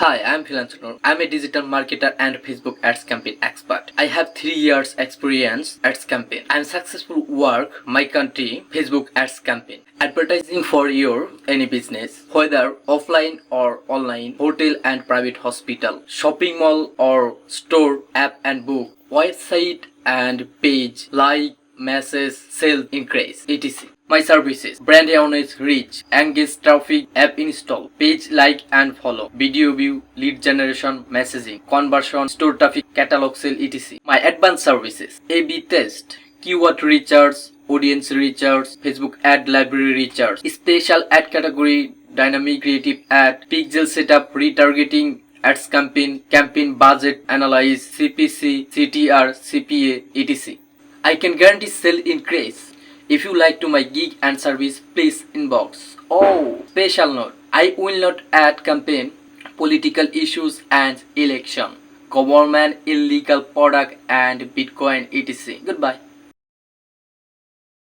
Hi, I'm freelancer. I'm a digital marketer and Facebook ads campaign expert. I have 3 years experience ads campaign. I'm successful work my country Facebook ads campaign. Advertising for your any business, whether offline or online, hotel and private hospital, shopping mall or store, app and book, website and page, like, message, sales increase, etc. My services: brand awareness, reach, engage traffic, app install, page like and follow, video view, lead generation, messaging, conversion, store traffic, catalog sale, etc. My advanced services: A/B test, keyword research, audience research, Facebook ad library research, special ad category, dynamic creative ad, pixel setup, retargeting, ads campaign, campaign budget analyze, CPC, CTR, CPA, etc. I can guarantee sale increase. If you like to my gig and service, please inbox. Oh, special note: I will not add campaign, political issues and election, government illegal product and Bitcoin, etc. Goodbye.